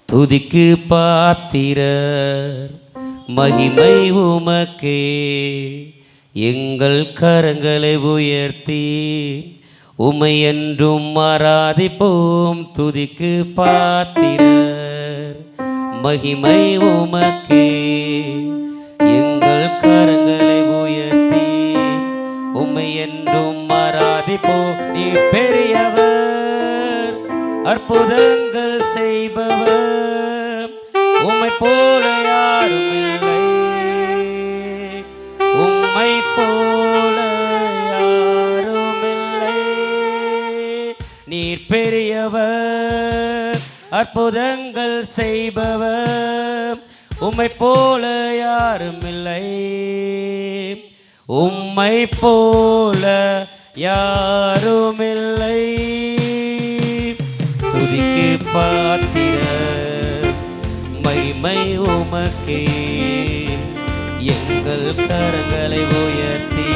துதிக்கு பாத்திரர் மகிமை உமக்கே. எங்கள் கரங்களை உயர்த்தி உமை என்றும் ஆராதிப்போம். துதிக்கு பாத்திரர் மகிமை உமக்கே. எங்கள் கரங்களை உயர்த்தி உமை என்றும் ஆராதிப்போம். நீ பெரியவர், அற்புதங்கள் செய்பவர், உம்மை போல யாரும் இல்லை. உம்மை போல யாரும் இல்லை. நீர் பெரியவர், அற்புதங்கள் செய்பவர், உம்மை போல யாரும் இல்லை. உம்மை போல யாரும் இல்லை. துதிக்கு பாத்திரர் மகிமை உமக்கே. எங்கள் கரங்களை உயர்த்தி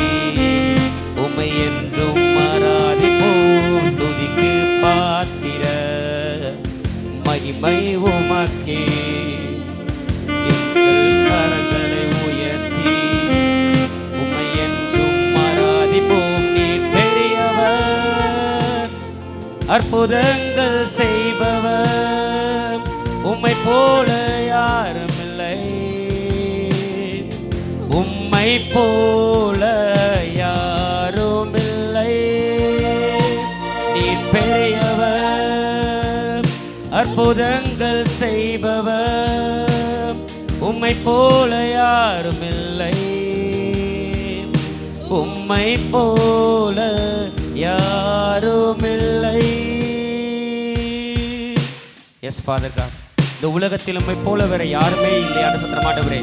உமை என்றும் ஆராதிப்போம். துதிக்கு பாத்திரர் மகிமை உமக்கே. எங்கள் கரங்களை உயர்த்தி உமை என்றும் ஆராதிப்போம். நீ பெரியவர், அற்புதங்கள் செய்பவர், உம்மை போல யாரும் இல்லை. உம்மை போல யாரும் இல்லை. நீர் பெரியவர், அற்புதங்கள் செய்பவர், உம்மை போல யாரும் இல்லை. உம்மை போல யாரும் இல்லை. எஸ் ஃபாதர் காட், இந்த உலகத்தில் உம்மை போல வேற யாருமே இல்லை ஆண்டு சுத்திர மாட்டவரே.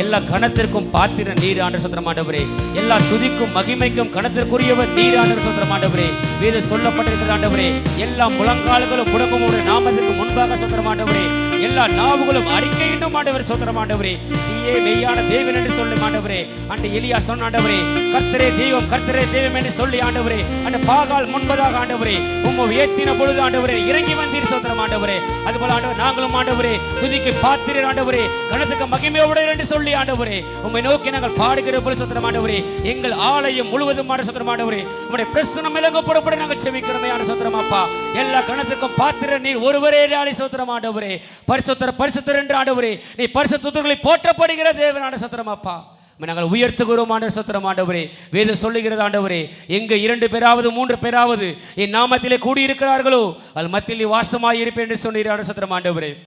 எல்லா கணத்திற்கும் பாத்திர நீர் ஆண்டு சுத்திர மாட்டவரே. எல்லா துதிக்கும் மகிமைக்கும் கணத்திற்குரியவர் நீர் ஆண்டு சுத்திர மாட்டவரே. வேத சொல்லப்பட்டிருக்கிற ஆண்டவரே, எல்லா முழங்கால்களும் முடங்கும் உடைய நாமத்திற்கு முன்பாக சுத்திர மாட்டவரே. எல்லா நாவுகளும் அறிக்கையிட்டும் ஆண்டவரே சுத்திர மாட்டவரே. நீயே மெய்யான தேவன் என்று சொல்லி ஆண்டவரே. அன்று எலியா சொன்ன ஆண்டவரே, கர்த்தரே தெய்வம் கர்த்தரே தெய்வம் என்று சொல்லி ஆண்டவரே, அந்த பாகால் முன்பதாக ஆண்டவரே உம்மை ஏத்தின பொழுது ஆண்டவரே இறங்கி வந்தீர் சுத்திர மாட்டவரே. அதுபோல ஆண்டவர் நாங்களும் ஆண்டவரே துதிக்கு பாத்திரர் ஆண்டவரே, கணத்துக்கு மகிமையோடு என்று சொல்லி ஆண்டவரே உம்மை நோக்கி நாங்கள் பாடுகிற போல சுத்திரம் ஆண்டவரே. எங்கள் ஆலயம் முழுவதும் ஆண்டு சுத்திரம் ஆண்டவரே, உம்முடைய பிரசன்னம் இலங்கப்படப்பட நாங்கள் செபிக்கிறோமே ஆண்டு சுத்திரம் அப்பா. எல்லா கணத்துக்கும் பாத்திரர் நீர் ஒருவரே ஆளி சுத்திரம் ஆண்டவரே. பரிசுத்தர் பரிசுத்தர் என்று ஆண்டவரே, நீ பரிசுத்தர்களை போற்றப்படுகிற தேவன் ஆண்டு சுத்திரம் அப்பா. நாங்கள் உயர்த்துகிறோம் ஆண்டு சுத்திரம் ஆண்டவரே. வேதம் சொல்லுகிறது ஆண்டவரே, எங்க 2 பேராவது 3 பேராவது என் நாமத்திலே கூடியிருக்கிறார்களோ அது மத்தியில் வாசமாய் இருப்பேன் என்று சொன்னீர் ஆண்டு சுத்திரம் ஆண்டவரே.